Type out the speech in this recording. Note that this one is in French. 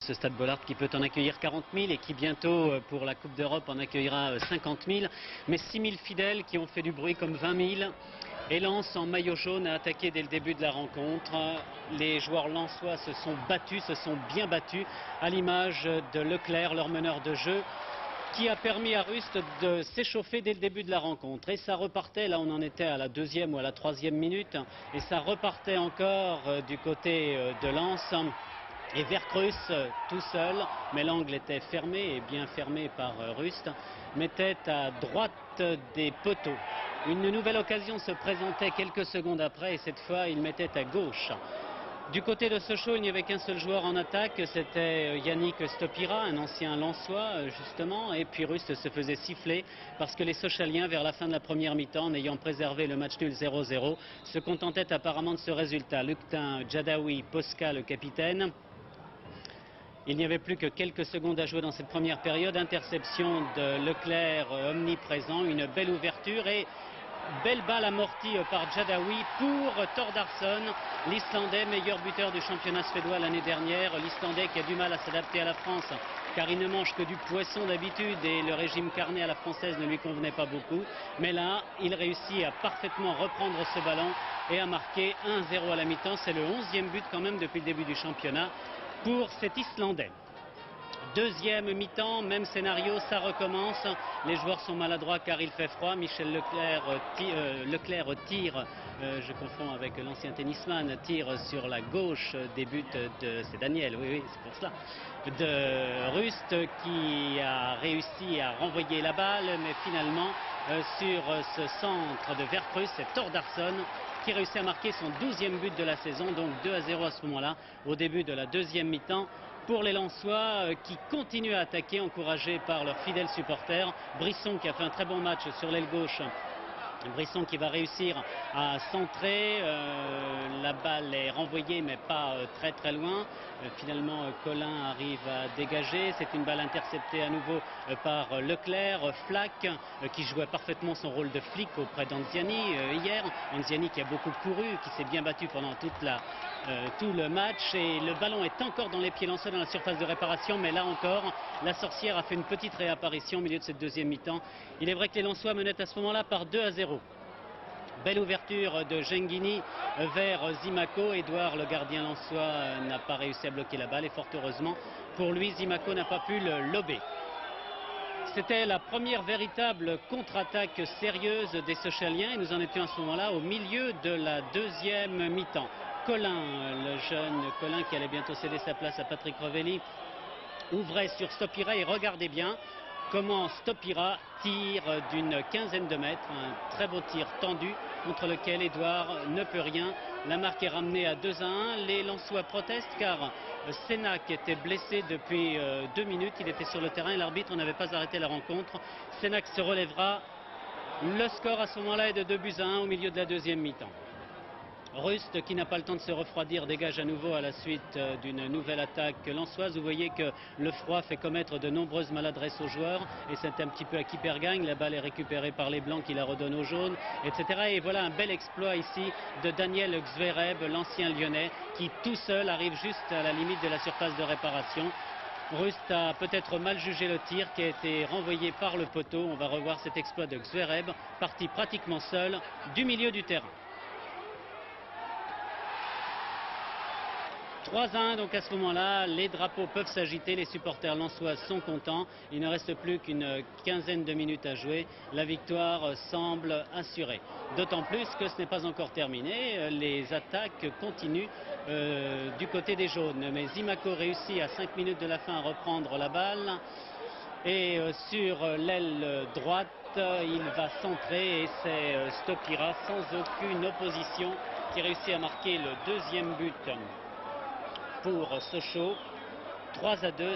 Ce stade Bollaert qui peut en accueillir 40 000 et qui bientôt pour la Coupe d'Europe en accueillera 50 000. Mais 6 000 fidèles qui ont fait du bruit comme 20 000. Et Lens en maillot jaune a attaqué dès le début de la rencontre. Les joueurs lensois se sont battus, se sont bien battus à l'image de Leclerc, leur meneur de jeu, qui a permis à Rust de s'échauffer dès le début de la rencontre. Et ça repartait, là on en était à la 2e ou à la 3e minute, et ça repartait encore du côté de Lens. Et Vercruyss, tout seul, mais l'angle était fermé, et bien fermé par Rust, mettait à droite des poteaux. Une nouvelle occasion se présentait quelques secondes après, et cette fois il mettait à gauche. Du côté de Sochaux, il n'y avait qu'un seul joueur en attaque, c'était Yannick Stopira, un ancien Lensois justement, et puis Rust se faisait siffler parce que les Sochaliens, vers la fin de la première mi-temps, n'ayant préservé le match nul 0-0, se contentaient apparemment de ce résultat. Luktin Djadaoui, Posca, le capitaine. Il n'y avait plus que quelques secondes à jouer dans cette première période. Interception de Leclerc omniprésent, une belle ouverture et belle balle amortie par Djadaoui pour Thordarson, l'Islandais, meilleur buteur du championnat suédois l'année dernière. L'Islandais qui a du mal à s'adapter à la France car il ne mange que du poisson d'habitude et le régime carné à la française ne lui convenait pas beaucoup. Mais là, il réussit à parfaitement reprendre ce ballon et à marquer 1-0 à la mi-temps. C'est le 11e but quand même depuis le début du championnat pour cet Islandais. Deuxième mi-temps, même scénario, ça recommence. Les joueurs sont maladroits car il fait froid. Michel Leclerc tire, je confonds avec l'ancien tennisman, tire sur la gauche des buts de... C'est Daniel, oui, c'est pour cela. De Rust qui a réussi à renvoyer la balle, mais finalement, sur ce centre de Vercruyss, c'est Thordarson qui réussit à marquer son 12e but de la saison, donc 2-0 à ce moment-là, au début de la deuxième mi-temps. Pour les Lensois qui continuent à attaquer, encouragés par leurs fidèles supporters. Brisson qui a fait un très bon match sur l'aile gauche. Brisson qui va réussir à centrer, la balle est renvoyée mais pas très loin. Finalement Collin arrive à dégager, c'est une balle interceptée à nouveau par Leclerc. Flack qui jouait parfaitement son rôle de flic auprès d'Anziani hier. Anziani qui a beaucoup couru, qui s'est bien battu pendant tout le match, et le ballon est encore dans les pieds lensois dans la surface de réparation, mais là encore la sorcière a fait une petite réapparition au milieu de cette deuxième mi-temps. Il est vrai que les Lensois menaient à ce moment-là par 2-0. Belle ouverture de Genghini vers Zimaco. Edouard, le gardien lensois, n'a pas réussi à bloquer la balle et fort heureusement pour lui, Zimaco n'a pas pu le lober. C'était la première véritable contre-attaque sérieuse des Sochaliens et nous en étions à ce moment-là au milieu de la deuxième mi-temps. Collin, le jeune Collin qui allait bientôt céder sa place à Patrick Revelli, ouvrait sur Stopira et regardez bien comment Stopira tire d'une quinzaine de mètres, un très beau tir tendu contre lequel Edouard ne peut rien. La marque est ramenée à 2-1. Les Lensois protestent car Sénac était blessé depuis 2 minutes. Il était sur le terrain et l'arbitre n'avait pas arrêté la rencontre. Sénac se relèvera. Le score à ce moment-là est de 2-1 au milieu de la deuxième mi-temps. Rust, qui n'a pas le temps de se refroidir, dégage à nouveau à la suite d'une nouvelle attaque lensoise. Vous voyez que le froid fait commettre de nombreuses maladresses aux joueurs et c'est un petit peu à qui perd gagne. La balle est récupérée par les blancs qui la redonnent aux jaunes, etc. Et voilà un bel exploit ici de Daniel Xvereb, l'ancien lyonnais, qui tout seul arrive juste à la limite de la surface de réparation. Rust a peut-être mal jugé le tir qui a été renvoyé par le poteau. On va revoir cet exploit de Xvereb, parti pratiquement seul du milieu du terrain. 3-1, donc à ce moment-là, les drapeaux peuvent s'agiter, les supporters lensois sont contents. Il ne reste plus qu'une quinzaine de minutes à jouer. La victoire semble assurée. D'autant plus que ce n'est pas encore terminé. Les attaques continuent du côté des jaunes. Mais Zimaco réussit à 5 minutes de la fin à reprendre la balle. Et sur l'aile droite, il va centrer et c'est Stopira sans aucune opposition qui réussit à marquer le deuxième but pour Sochaux. 3-2.